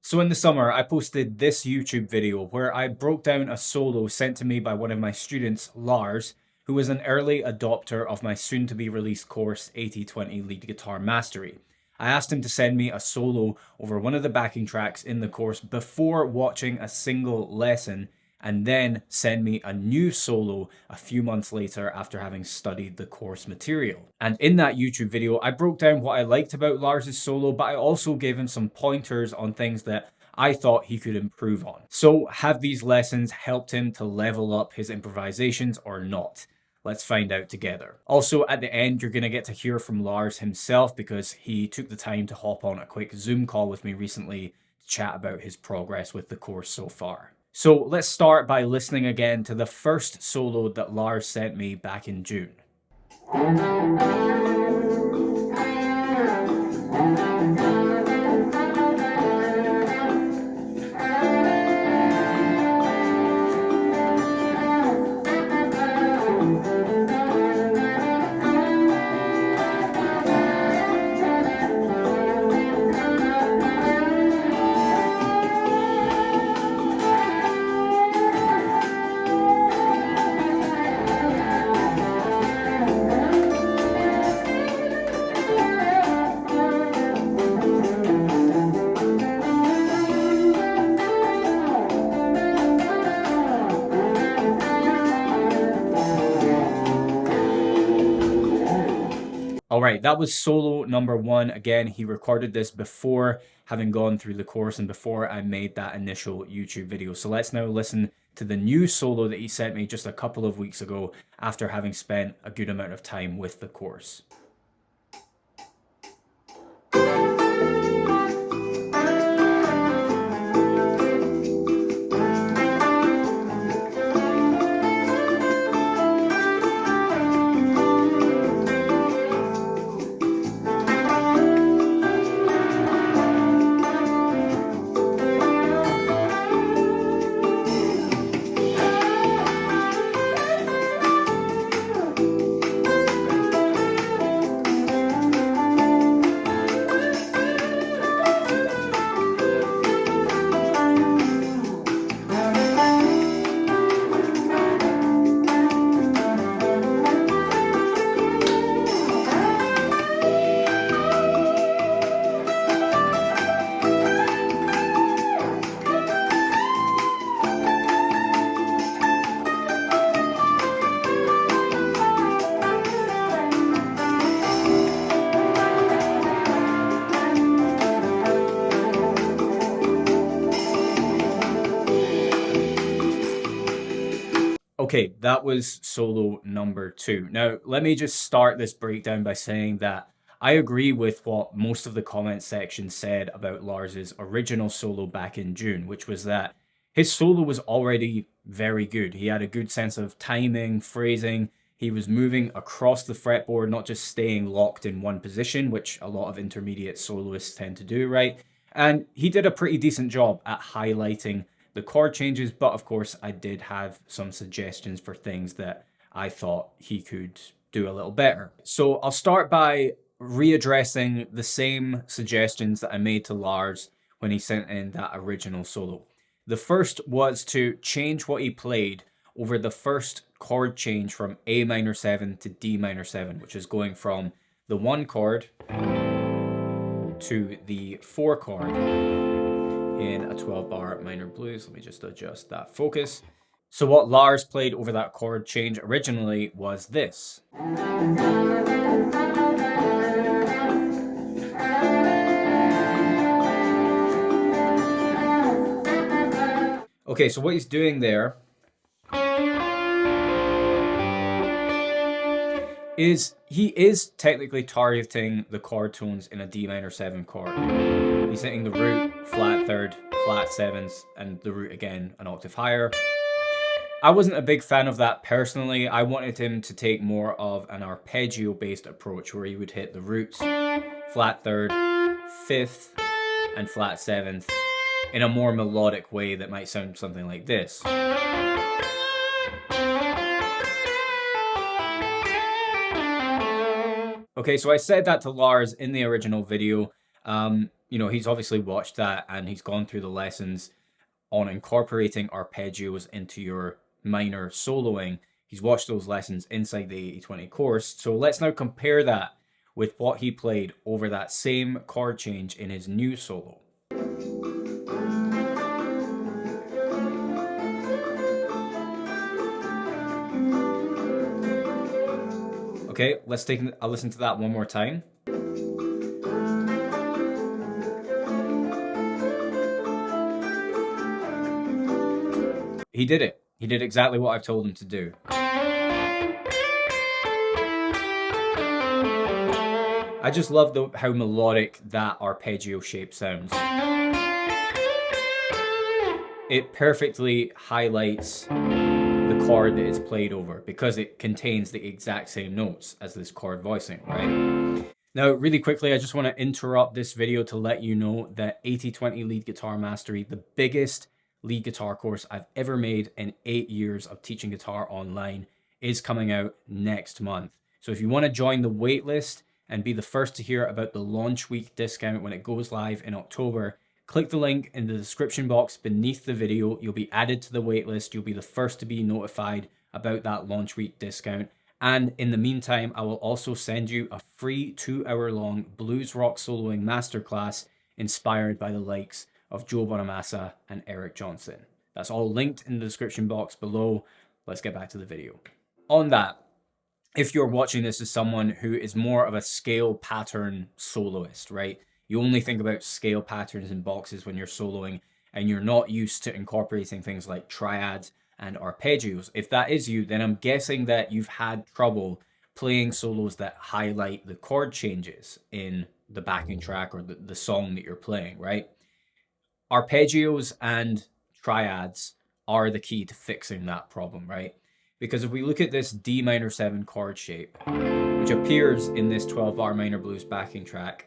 So in the summer, I posted this YouTube video where I broke down a solo sent to me by one of my students, Lars, who was an early adopter of my soon-to-be released course, 80/20 Lead Guitar Mastery. I asked him to send me a solo over one of the backing tracks in the course before watching a single lesson, and then send me a new solo a few months later after having studied the course material. And in that YouTube video, I broke down what I liked about Lars's solo, but I also gave him some pointers on things that I thought he could improve on. So have these lessons helped him to level up his improvisations or not? Let's find out together. Also, at the end, you're going to get to hear from Lars himself because he took the time to hop on a quick Zoom call with me recently to chat about his progress with the course so far. So let's start by listening again to the first solo that Lars sent me back in June. All right, that was solo number 1. Again, he recorded this before having gone through the course and before I made that initial YouTube video. So let's now listen to the new solo that he sent me just a couple of weeks ago after having spent a good amount of time with the course. Okay, that was solo number 2. Now, let me just start this breakdown by saying that I agree with what most of the comment section said about Lars's original solo back in June, which was that his solo was already very good. He had a good sense of timing, phrasing. He was moving across the fretboard, not just staying locked in one position, which a lot of intermediate soloists tend to do, right? And he did a pretty decent job at highlighting the chord changes, but of course I did have some suggestions for things that I thought he could do a little better. So I'll start by readdressing the same suggestions that I made to Lars when he sent in that original solo. The first was to change what he played over the first chord change from A minor 7 to D minor 7, which is going from the 1 chord to the 4 chord in a 12-bar minor blues. Let me just adjust that focus. So what Lars played over that chord change originally was this. Okay, so what he's doing there is he is technically targeting the chord tones in a D minor 7 chord. He's hitting the root, flat third, flat sevenths, and the root again an octave higher. I wasn't a big fan of that personally. I wanted him to take more of an arpeggio-based approach where he would hit the roots, flat third, fifth, and flat seventh in a more melodic way that might sound something like this. Okay, so I said that to Lars in the original video. You know, he's obviously watched that and he's gone through the lessons on incorporating arpeggios into your minor soloing. He's watched those lessons inside the 80/20 course. So let's now compare that with what he played over that same chord change in his new solo. Okay, let's take a listen to that one more time. He did it. He did exactly what I've told him to do. I just love how melodic that arpeggio shape sounds. It perfectly highlights the chord that it's played over because it contains the exact same notes as this chord voicing, right? Now, really quickly, I just want to interrupt this video to let you know that 80/20 Lead Guitar Mastery, the biggest lead guitar course I've ever made in 8 years of teaching guitar online, is coming out next month. So if you want to join the waitlist and be the first to hear about the launch week discount when it goes live in October, click the link in the description box beneath the video. You'll be added to the waitlist. You'll be the first to be notified about that launch week discount. And in the meantime, I will also send you a free 2-hour-long blues rock soloing masterclass inspired by the likes of Joe Bonamassa and Eric Johnson. That's all linked in the description box below. Let's get back to the video. On that, if you're watching this as someone who is more of a scale pattern soloist, right? You only think about scale patterns and boxes when you're soloing, and you're not used to incorporating things like triads and arpeggios. If that is you, then I'm guessing that you've had trouble playing solos that highlight the chord changes in the backing track or the song that you're playing, right? Arpeggios and triads are the key to fixing that problem, right? Because if we look at this D minor 7 chord shape, which appears in this 12-bar minor blues backing track,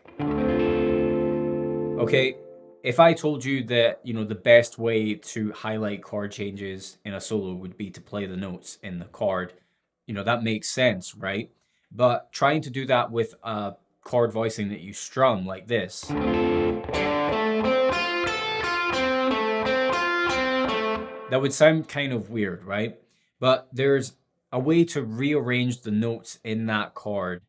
okay, if I told you that, you know, the best way to highlight chord changes in a solo would be to play the notes in the chord, you know, that makes sense, right? But trying to do that with a chord voicing that you strum like this, that would sound kind of weird, right? But there's a way to rearrange the notes in that chord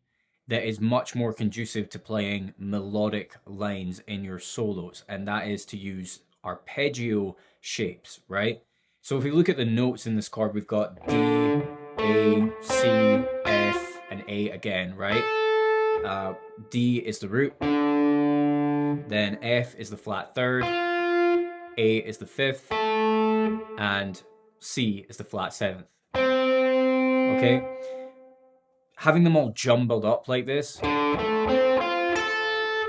that is much more conducive to playing melodic lines in your solos, and that is to use arpeggio shapes, right? So if we look at the notes in this chord, we've got D, A, C, F, and A again, right? D is the root, then F is the flat third, A is the fifth, and C is the flat seventh. Okay? Having them all jumbled up like this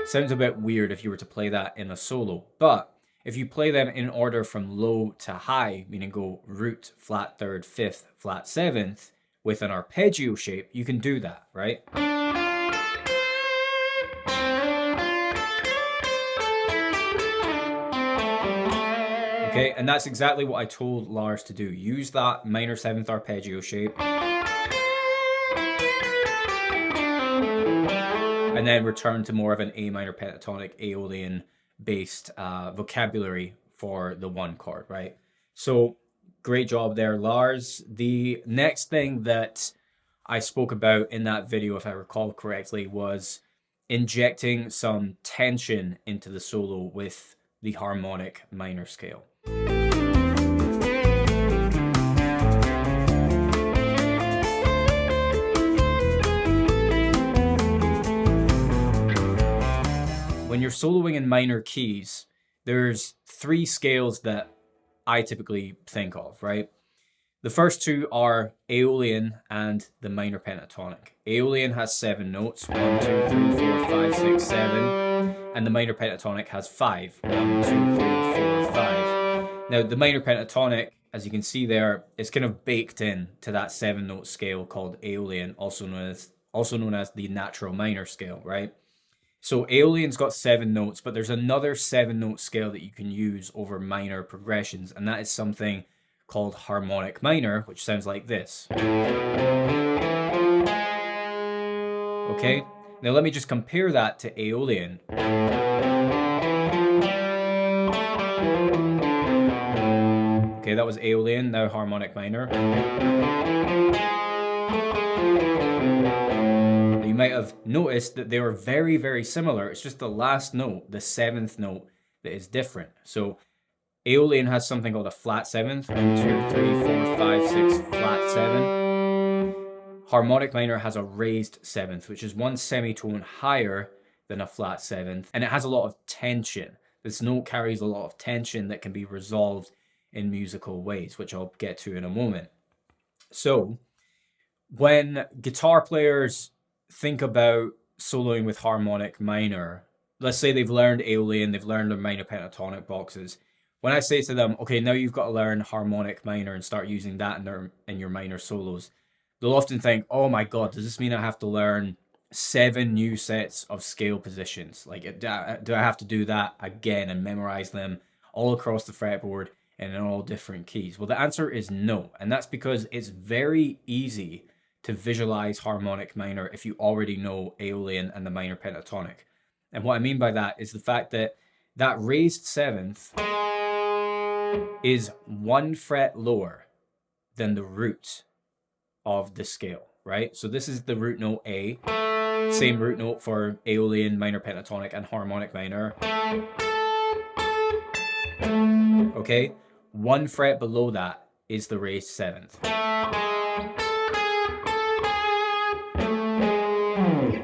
sounds a bit weird if you were to play that in a solo, but if you play them in order from low to high, meaning go root, flat third, fifth, flat seventh, with an arpeggio shape, you can do that, right? Okay, and that's exactly what I told Lars to do. Use that minor 7th arpeggio shape. And then return to more of an A minor pentatonic, Aeolian based vocabulary for the one chord, right? So great job there, Lars. The next thing that I spoke about in that video, if I recall correctly, was injecting some tension into the solo with the harmonic minor scale. When you're soloing in minor keys, there's 3 scales that I typically think of, right? The first 2 are Aeolian and the minor pentatonic. Aeolian has 7 notes, 1, 2, 3, 4, 5, 6, 7, and the minor pentatonic has 5, 1, 2, 3, 4, 5. Now, the minor pentatonic, as you can see there, is kind of baked in to that 7-note scale called Aeolian, also known as the natural minor scale, right? So Aeolian's got 7 notes, but there's another 7-note scale that you can use over minor progressions, and that is something called harmonic minor, which sounds like this. Okay? Now let me just compare that to Aeolian. Okay, that was Aeolian, now harmonic minor. You might have noticed that they were very, very similar. It's just the last note, the 7th note, that is different. So Aeolian has something called a flat 7th. 1, 2, 3, 4, 5, 6, flat 7. Harmonic minor has a raised 7th, which is 1 semitone higher than a flat 7th. And it has a lot of tension. This note carries a lot of tension that can be resolved in musical ways, which I'll get to in a moment. So when guitar players think about soloing with harmonic minor, let's say they've learned Aeolian, they've learned their minor pentatonic boxes. When I say to them, okay, now you've got to learn harmonic minor and start using that in your minor solos, they'll often think, oh my God, does this mean I have to learn 7 new sets of scale positions? Like, do I have to do that again and memorize them all across the fretboard and in all different keys? Well, the answer is no. And that's because it's very easy to visualize harmonic minor if you already know Aeolian and the minor pentatonic. And what I mean by that is the fact that that raised 7th is 1 fret lower than the root of the scale, right? So this is the root note A, same root note for Aeolian, minor pentatonic, and harmonic minor. Okay, 1 fret below that is the raised 7th.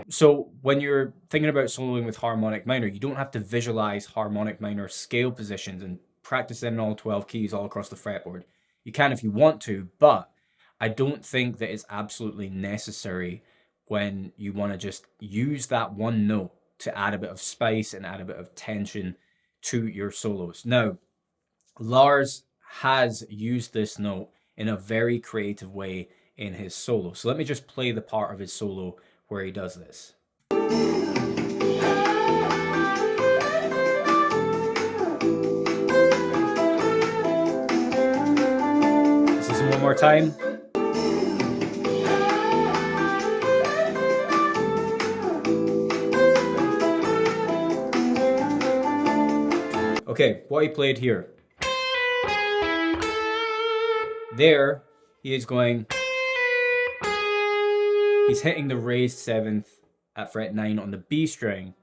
So when you're thinking about soloing with harmonic minor, you don't have to visualize harmonic minor scale positions and practice them in all 12 keys all across the fretboard. You can if you want to, but I don't think that it's absolutely necessary when you want to just use that one note to add a bit of spice and add a bit of tension to your solos. Now, Lars has used this note in a very creative way in his solo. So let me just play the part of his solo where he does this. This is one more time. Okay, what he played here. There, he is going, he's hitting the raised 7th at fret 9 on the B string,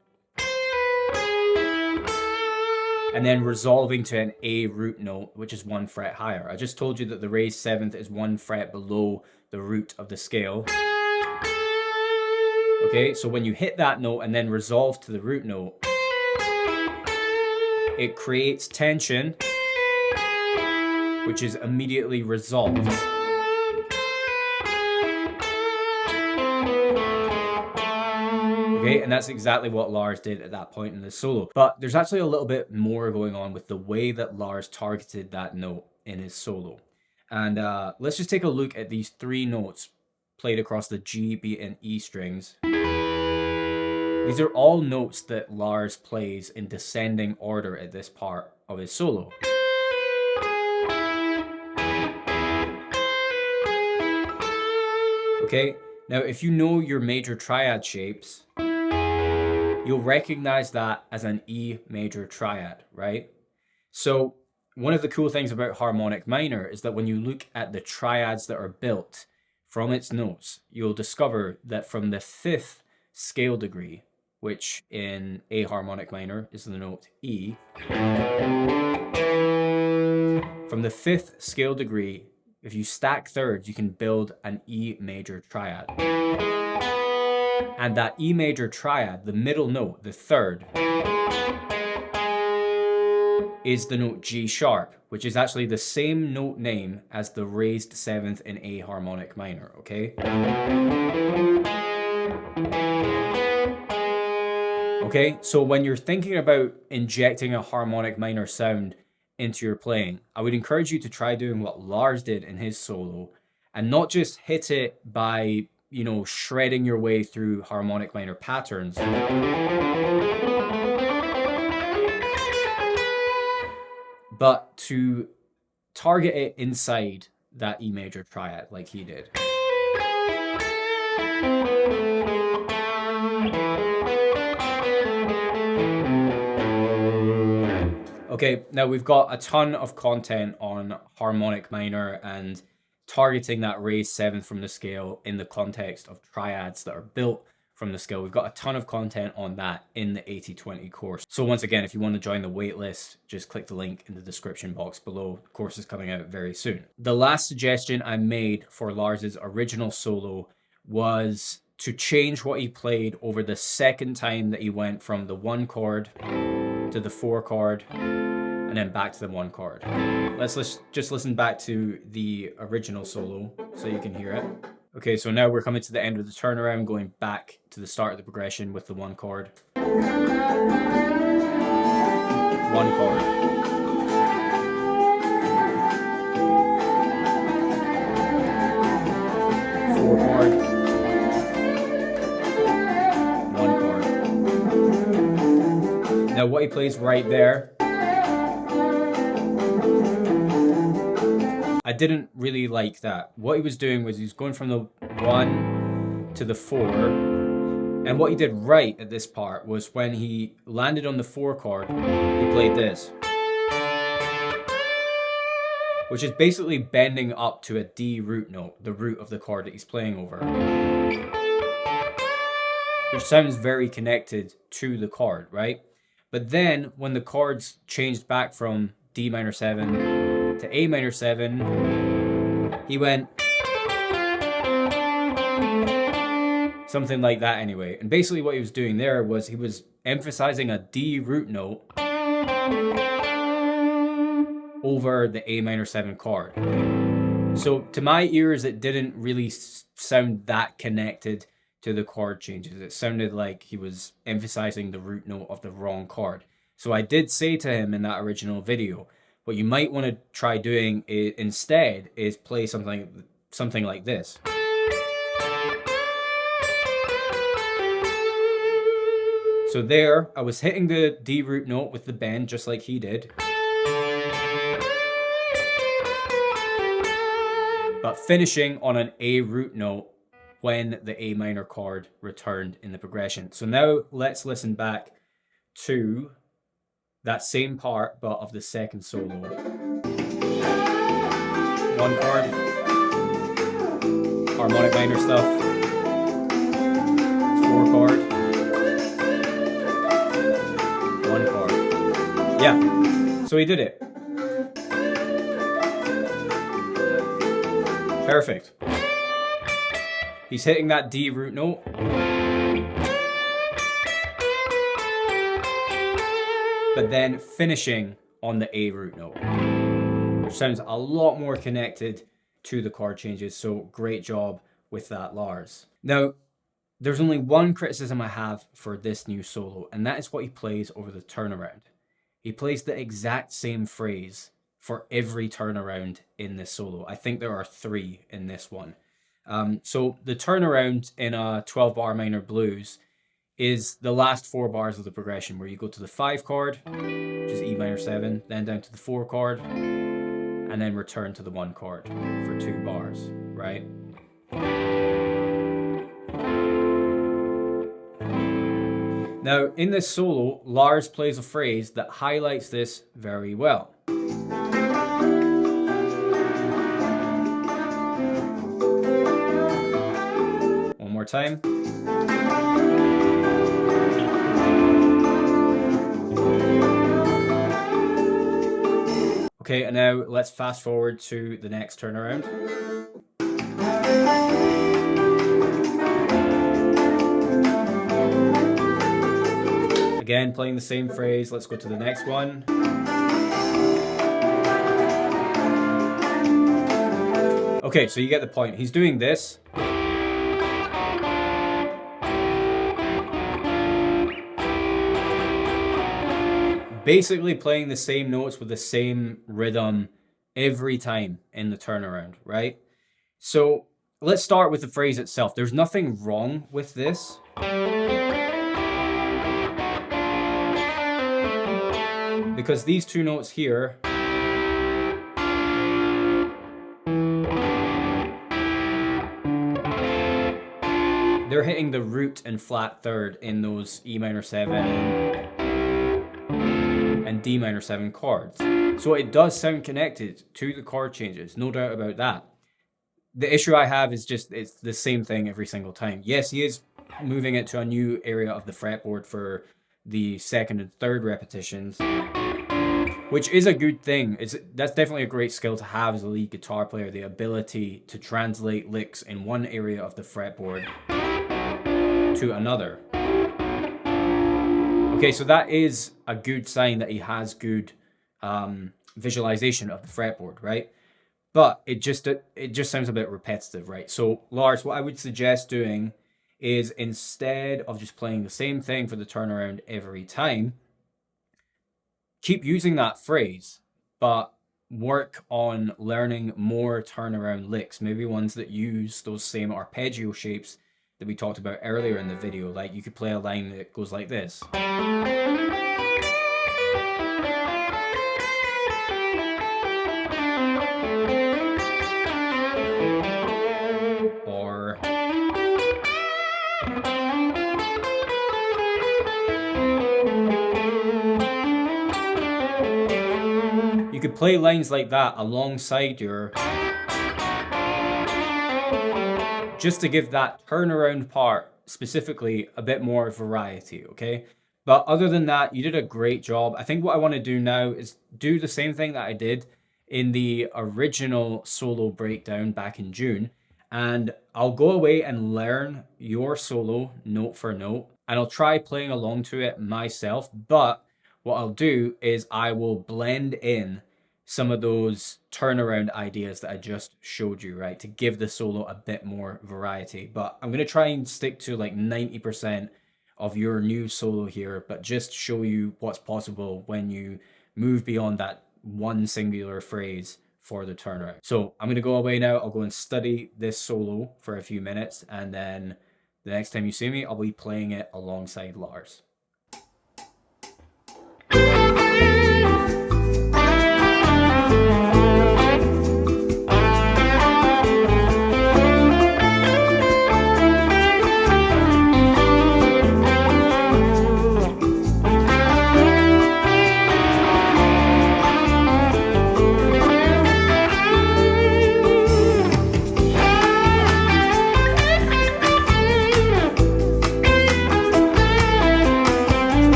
and then resolving to an A root note, which is 1 fret higher. I just told you that the raised 7th is 1 fret below the root of the scale. Okay, so when you hit that note and then resolve to the root note, it creates tension, which is immediately resolved. Okay, and that's exactly what Lars did at that point in the solo. But there's actually a little bit more going on with the way that Lars targeted that note in his solo. And let's just take a look at these 3 notes played across the G, B, and E strings. These are all notes that Lars plays in descending order at this part of his solo. Okay, now if you know your major triad shapes, you'll recognize that as an E major triad, right? So one of the cool things about harmonic minor is that when you look at the triads that are built from its notes, you'll discover that from the 5th scale degree, which in A harmonic minor is the note E, from the 5th scale degree, if you stack thirds, you can build an E major triad. And that E major triad, the middle note, the 3rd, is the note G sharp, which is actually the same note name as the raised 7th in A harmonic minor, okay? Okay, so when you're thinking about injecting a harmonic minor sound into your playing, I would encourage you to try doing what Lars did in his solo and not just hit it by, you know, shredding your way through harmonic minor patterns, but to target it inside that E major triad like he did. Okay, now we've got a ton of content on harmonic minor and targeting that raised seventh from the scale in the context of triads that are built from the scale. We've got a ton of content on that in the 80/20 course. So once again, if you want to join the waitlist, just click the link in the description box below. The course is coming out very soon. The last suggestion I made for Lars's original solo was to change what he played over the second time that he went from the 1 chord to the 4 chord and then back to the 1 chord. Let's just listen back to the original solo so you can hear it. Okay, so now we're coming to the end of the turnaround, going back to the start of the progression with the 1 chord. 1 chord. 4 chord. 1 chord. Now what he plays right there, I didn't really like that. What he was doing was he was going from the 1 to the 4, and what he did right at this part was when he landed on the 4 chord, he played this, which is basically bending up to a D root note, the root of the chord that he's playing over, which sounds very connected to the chord, right? But then when the chords changed back from D minor 7 to A minor 7, he went something like that anyway. And basically what he was doing there was he was emphasizing a D root note over the A minor 7 chord. So to my ears, it didn't really sound that connected to the chord changes. It sounded like he was emphasizing the root note of the wrong chord. So I did say to him in that original video, what you might want to try doing instead is play something like this. So there, I was hitting the D root note with the bend just like he did, but finishing on an A root note when the A minor chord returned in the progression. So now let's listen back to that same part, but of the second solo. 1 chord, harmonic minor stuff, 4 chord, 1 chord. Yeah, so he did it. Perfect. He's hitting that D root note. But then finishing on the A root note, which sounds a lot more connected to the chord changes. So great job with that, Lars. Now, there's only one criticism I have for this new solo, and that is what he plays over the turnaround. He plays the exact same phrase for every turnaround in this solo. I think there are 3 in this one. So the turnaround in a 12-bar minor blues is the last 4 bars of the progression, where you go to the 5 chord, which is E minor 7, then down to the 4 chord, and then return to the 1 chord for 2 bars, right? Now, in this solo, Lars plays a phrase that highlights this very well. One more time. Okay, and now let's fast forward to the next turnaround. Again, playing the same phrase. Let's go to the next one. Okay, so you get the point. He's doing this. Basically playing the same notes with the same rhythm every time in the turnaround, right? So let's start with the phrase itself. There's nothing wrong with this. Because these 2 notes here they're hitting the root and flat third in those E minor 7 and D minor 7 chords. So it does sound connected to the chord changes, no doubt about that. The issue I have is just it's the same thing every single time. Yes, he is moving it to a new area of the fretboard for the second and third repetitions, which is a good thing. That's definitely a great skill to have as a lead guitar player, the ability to translate licks in one area of the fretboard to another. Okay, so that is a good sign that he has good visualization of the fretboard, right? But it just sounds a bit repetitive, right? So Lars, what I would suggest doing is instead of just playing the same thing for the turnaround every time, keep using that phrase, but work on learning more turnaround licks, maybe ones that use those same arpeggio shapes that we talked about earlier in the video. Like you could play a line that goes like this. Or you could play lines like that alongside your, just to give that turnaround part specifically a bit more variety, okay? But other than that, you did a great job. I think what I want to do now is do the same thing that I did in the original solo breakdown back in June. And I'll go away and learn your solo note for note, and I'll try playing along to it myself. But what I'll do is I will blend in some of those turnaround ideas that I just showed you, right? To give the solo a bit more variety. But I'm going to try and stick to like 90% of your new solo here, but just show you what's possible when you move beyond that one singular phrase for the turnaround. So I'm going to go away now. I'll go and study this solo for a few minutes, and then the next time you see me, I'll be playing it alongside Lars.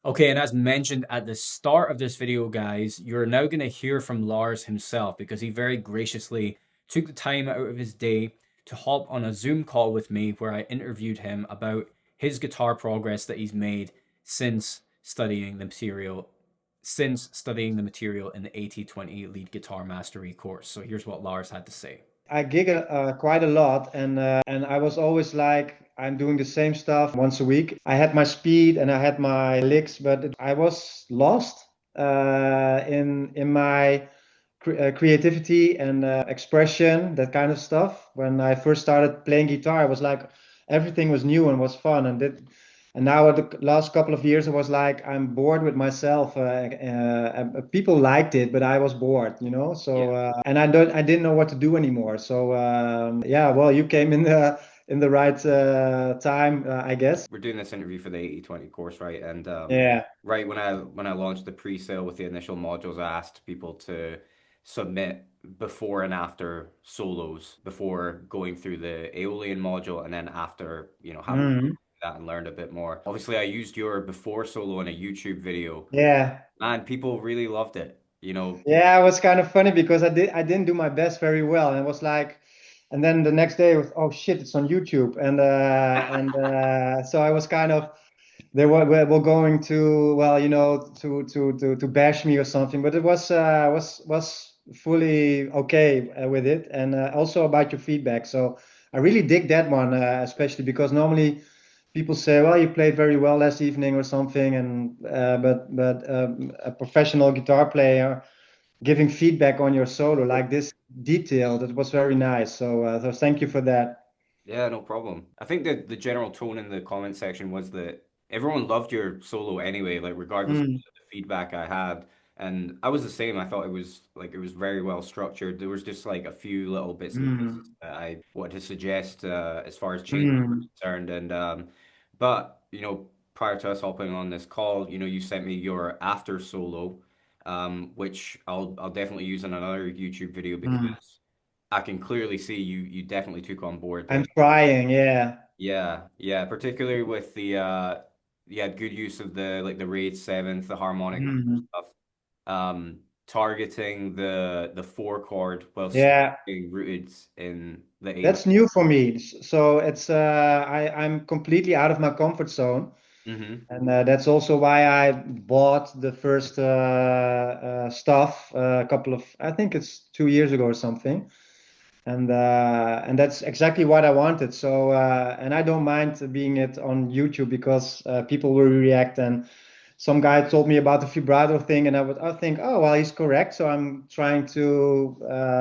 Okay, and as mentioned at the start of this video, guys, you're now going to hear from Lars himself, because he very graciously took the time out of his day to hop on a Zoom call with me where I interviewed him about his guitar progress that he's made since studying the material in the 80/20 lead guitar mastery course. So here's what Lars had to say. I gig quite a lot, and I was always like, I'm doing the same stuff once a week. I had my speed and I had my licks, but I was lost in my creativity and expression, that kind of stuff. When I first started playing guitar, I was like, everything was new and was fun, and now the last couple of years, I was like, I'm bored with myself. People liked it, but I was bored, you know. So Yeah. and I didn't know what to do anymore. So yeah, well, you came in the right time, I guess. We're doing this interview for the 80/20 course, right? And Yeah. right when I launched the pre-sale with the initial modules, I asked people to submit before and after solos, before going through the Aeolian module, and then after, you know, having Mhm. that and learned a bit more. Obviously, I used your before solo in a YouTube video, Yeah. and people really loved it. You know, Yeah, it was kind of funny because I didn't do my best very well, and it was like, and then the next day it was, oh shit, it's on YouTube, and so I was kind of, they were going to, well, you know, to bash me or something, but it was fully okay with it, and also about your feedback. So I really dig that one, especially because normally people say, "Well, you played very well last evening" or something, and but a professional guitar player giving feedback on your solo like this detail, that was very nice. So thank you for that. Yeah, no problem. I think that the general tone in the comment section was that everyone loved your solo anyway, like regardless of Mm, the feedback I had. And I was the same. I thought it was very well structured. There was just like a few little bits and pieces mm, that I wanted to suggest as far as changes were mm, concerned. And but prior to us hopping on this call, you sent me your after solo, which I'll definitely use in another YouTube video mm. because I can clearly see you definitely took on board I'm the trying, yeah. yeah, particularly with the you had good use of the like the RAID seventh, the harmonic Mm. stuff, targeting the four chord while still Yeah, being rooted in the A. that's new for me. So it's I'm completely out of my comfort zone. Mm-hmm. And that's also why I bought the first stuff a couple of, I think it's 2 years ago or something. And that's exactly what I wanted. So and I don't mind being it on YouTube because people will react. And some guy told me about the vibrato thing, and I think, oh well, he's correct. So I'm trying to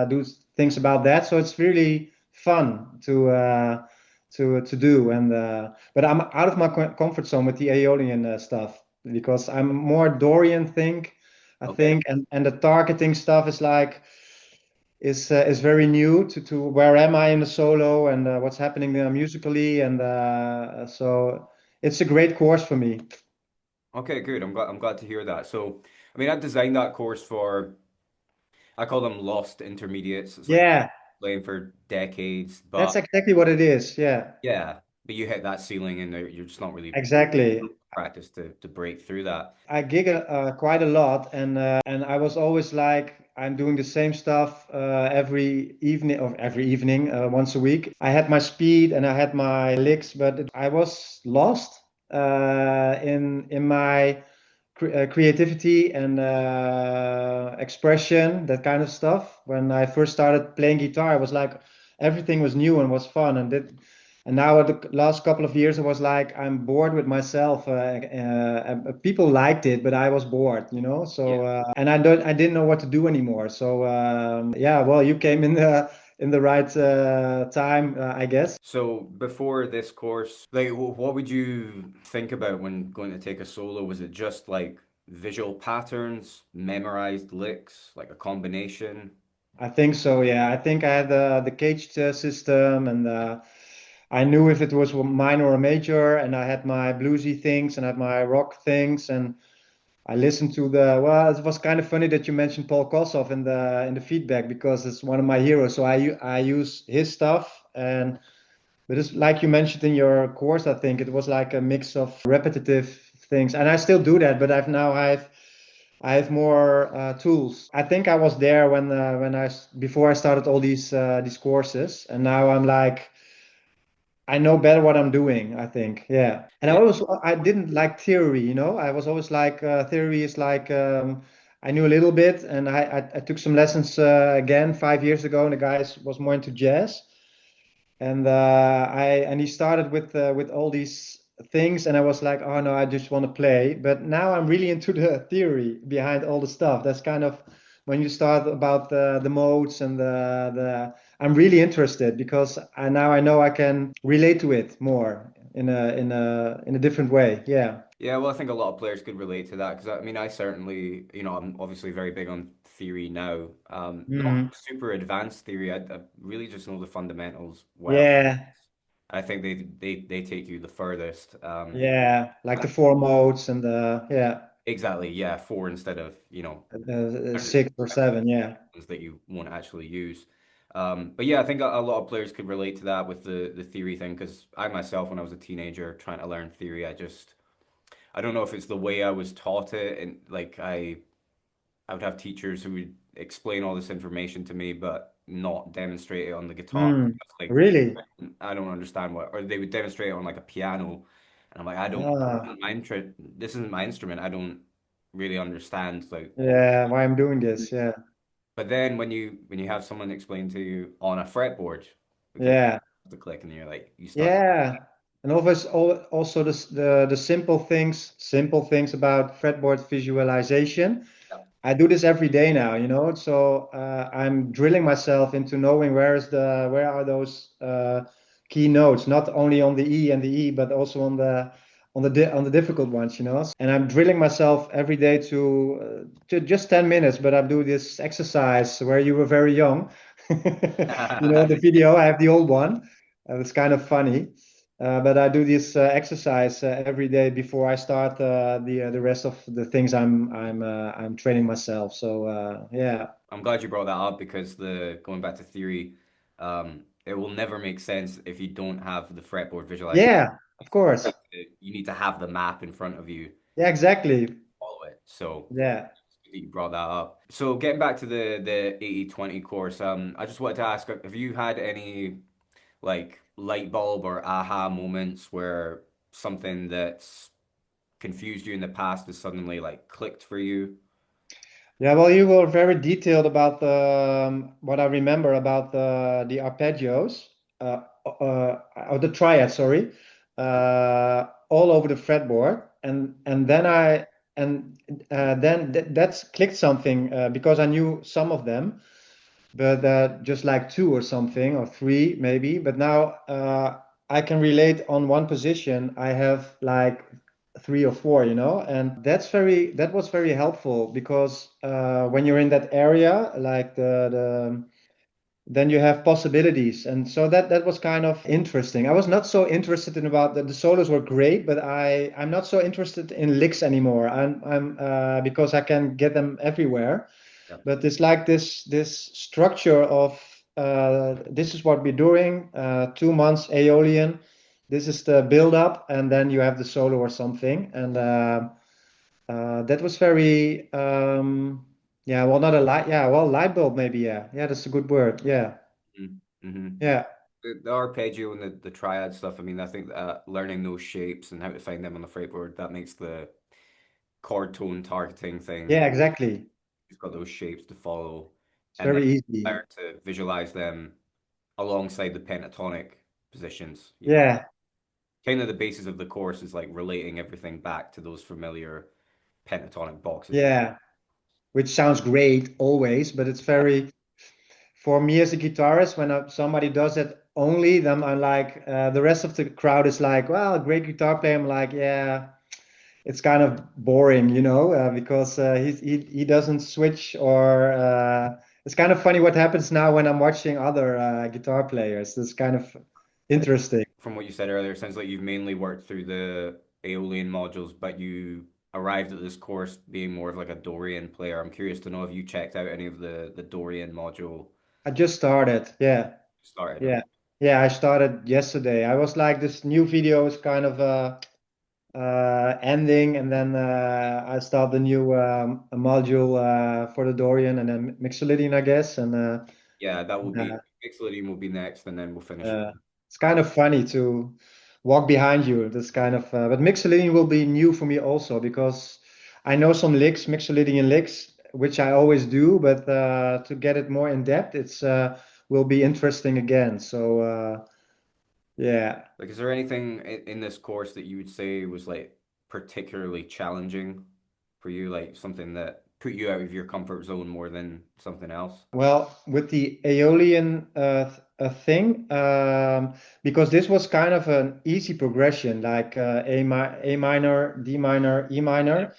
do things about that. So it's really fun to do. And but I'm out of my comfort zone with the Aeolian stuff because I'm more Dorian think. I Okay. think, and the targeting stuff is like is very new to where am I in the solo and what's happening musically, and so it's a great course for me. Okay, good. I'm glad to hear that. So, I mean, I designed that course for I call them lost intermediates. It's like Yeah, playing for decades, that's but exactly what it is. Yeah, yeah, but you hit that ceiling and you're just not really exactly. practice to break through that. I gig quite a lot, and I was always like, I'm doing the same stuff every evening, once a week. I had my speed and I had my licks, but I was lost in my creativity and expression, that kind of stuff. When I first started playing guitar, I was like, everything was new and was fun, and now the last couple of years, I was like, I'm bored with myself. People liked it, but I was bored, you know. Yeah. So and I didn't know what to do anymore. So yeah, well, you came in the right time, I guess. So before this course, like what would you think about when going to take a solo? Was it just like visual patterns, memorized licks, like a combination? I think so. Yeah, I think I had the caged system, and I knew if it was a minor or major, and I had my bluesy things and I had my rock things, and I listened to the. Well, it was kind of funny that you mentioned Paul Kossoff in the feedback because it's one of my heroes. So I use his stuff, and but it's like you mentioned in your course. I think it was like a mix of repetitive things, and I still do that, but I have more tools. I think I was there when before I started all these courses, and now I'm like I know better what I'm doing, I think. Yeah. And Yeah. I didn't like theory, you know. I was always like theory is like I knew a little bit, and I took some lessons again 5 years ago, and the guy was more into jazz. And he started with all these things, and I was like, oh no, I just want to play. But now I'm really into the theory behind all the stuff. That's kind of when you start about the modes and the I'm really interested because now I know I can relate to it more in a different way. Yeah. Yeah, well, I think a lot of players could relate to that because I mean, I certainly, I'm obviously very big on theory now. Not Mhm. super advanced theory. I really just know the fundamentals well. Yeah. I think they take you the furthest. Yeah. Like the four modes and the yeah, Exactly, yeah, four instead of, hundreds six or seven. Yeah. ones that you won't actually use. But yeah, I think a lot of players could relate to that with the theory thing because I myself, when I was a teenager trying to learn theory, I don't know if it's the way I was taught it, and like I would have teachers who would explain all this information to me, but not demonstrate it on the guitar. Mm. It's like Really? I don't understand what, or they would demonstrate it on like a piano, and I'm like, I don't, Ah. this isn't my instrument. I don't really understand like what. Yeah, why I'm doing this. Yeah. But then when you have someone explain to you on a fretboard, because Yeah. the click and you're like you start. Yeah, and also the simple things about fretboard visualization. Yeah. I do this every day now, you know. So I'm drilling myself into knowing where are those key notes, not only on the E and the E, but also on the difficult ones, you know. And I'm drilling myself every day to just 10 minutes, but I do this exercise where you were very young. You know, the video, I have the old one. It's kind of funny. But I do this exercise every day before I start the rest of the things I'm training myself. So yeah, I'm glad you brought that up because the going back to theory, it will never make sense if you don't have the fretboard visualization. yeah, of course, You need to have the map in front of you to yeah, exactly, follow it. So yeah, you brought that up. So getting back to the 80/20 course, I just wanted to ask, have you had any like light bulb or aha moments where something that's confused you in the past has suddenly like clicked for you? yeah. Well, you were very detailed about what I remember about the arpeggios, or the triad, sorry, all over the fretboard, and then that's clicked something because I knew some of them, but just like two or something or three maybe. But now I can relate on one position. I have like three or four, you know, and that was very helpful because when you're in that area, like the then you have possibilities, and so that was kind of interesting. I was not so interested in about the solos were great, but I'm not so interested in licks anymore. I'm because I can get them everywhere, Yeah. but it's like this structure of this is what we're doing, 2 months Aeolian, this is the build up, and then you have the solo or something. And that was very yeah, well, not a light, yeah, well, light bulb maybe, yeah, yeah, that's a good word, yeah, Mm-hmm. yeah, The arpeggio and the triad stuff, I mean, I think that learning those shapes and how to find them on the fretboard, that makes the chord tone targeting thing. yeah, exactly. You've got those shapes to follow, It's and then very easy. learn to visualize them alongside the pentatonic positions. You know, Yeah, kind of the basis of the course is like relating everything back to those familiar pentatonic boxes. yeah, which sounds great always, but it's very, for me as a guitarist, when somebody does it only, then I'm like, the rest of the crowd is like, well, great guitar player. I'm like, yeah, it's kind of boring, you know, because he doesn't switch, or it's kind of funny what happens now when I'm watching other guitar players. It's kind of interesting. From what you said earlier, it sounds like you've mainly worked through the Aeolian modules, but you arrived at this course being more of like a Dorian player. I'm curious to know if you checked out any of the Dorian module I just started. Yeah, started. yeah, Okay. yeah. I started yesterday. I was like, this new video is kind of ending, and then I start the new module for the Dorian, and then Mixolydian, I guess, and Yeah, that will uh, be Mixolydian will be next, and then we'll finish. uh, it's kind of funny to walk behind you. That's kind of, but Mixolydian will be new for me also because I know some licks, Mixolydian licks, which I always do, but to get it more in depth, it's will be interesting again. So yeah. Like, is there anything in this course that you would say was like particularly challenging for you, like something that put you out of your comfort zone more than something else? Well, with the Aeolian thing, because this was kind of an easy progression, like A minor, D minor, E Yeah. minor.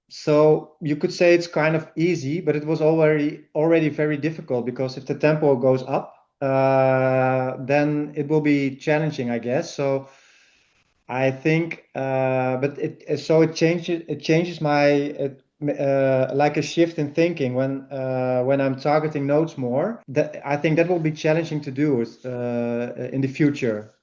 So you could say it's kind of easy, but it was already very difficult because if the tempo goes up, then it will be challenging, I guess. So I think, but it changes my like a shift in thinking when I'm targeting notes more. That I think that will be challenging to do in the future.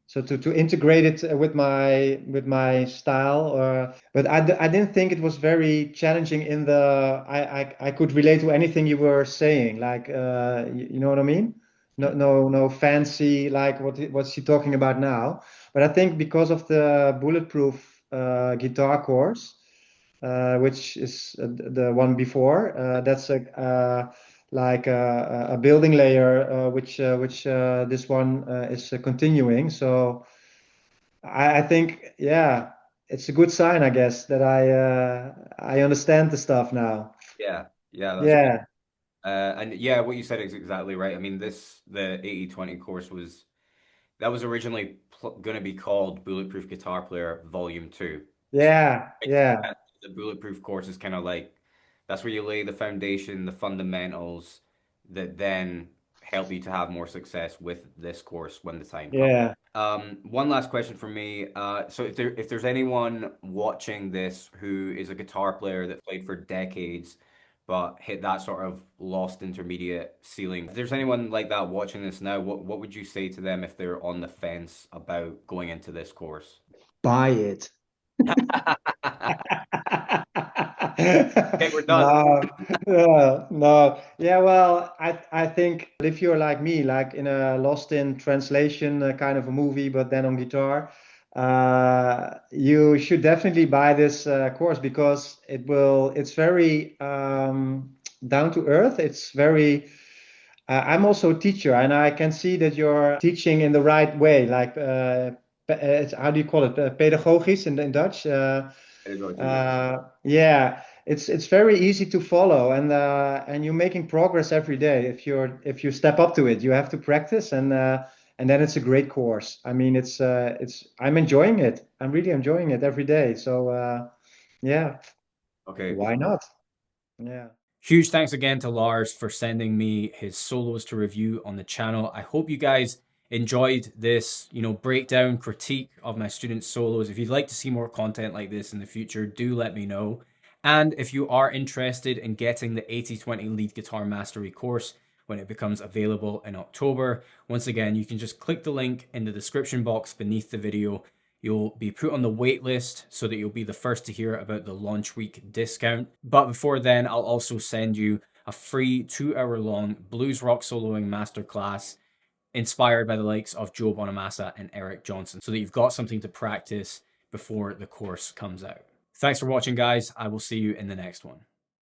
So to integrate it with my style, but I didn't think it was very challenging in the I could relate to anything you were saying, like you know what I mean? No, Mm. no, no fancy like what's she talking about now? But I think because of the bulletproof guitar course, which is the one before. That's like a building layer, which this one is continuing. So I think, yeah, it's a good sign, I guess, that I understand the stuff now. Yeah, yeah, that's good. Yeah, And yeah, what you said is exactly right. I mean, the 80/20 course that was originally going to be called Bulletproof Guitar Player Volume 2. So yeah, yeah, the Bulletproof course is kind of like that's where you lay the foundation, the fundamentals that then help you to have more success with this course when the time comes. yeah. One last question for me. So if there's anyone watching this who is a guitar player that played for decades but hit that sort of lost intermediate ceiling, if there's anyone like that watching this now, what would you say to them if they're on the fence about going into this course? Buy it. Okay, we're done. No, no. Yeah, well, I think if you're like me, like in a Lost in Translation kind of a movie, but then on guitar, you should definitely buy this course because it's very down to earth. It's very I'm also a teacher, and I can see that you're teaching in the right way. Like, how do you call it? Pedagogisch in Dutch. Pedagogy, yeah. Yeah, it's very easy to follow, and you're making progress every day. If you step up to it, you have to practice, and then it's a great course. I mean, it's I'm enjoying it. I'm really enjoying it every day. So yeah, Okay. why not? Yeah. Huge thanks again to Lars for sending me his solos to review on the channel. I hope you guys enjoyed this, breakdown critique of my students' solos. If you'd like to see more content like this in the future, do let me know. And if you are interested in getting the 80/20 lead guitar mastery course when it becomes available in October, once again, you can just click the link in the description box beneath the video. You'll be put on the wait list so that you'll be the first to hear about the launch week discount. But before then, I'll also send you a free 2-hour long blues rock soloing masterclass inspired by the likes of Joe Bonamassa and Eric Johnson so that you've got something to practice before the course comes out. Thanks for watching, guys. I will see you in the next one.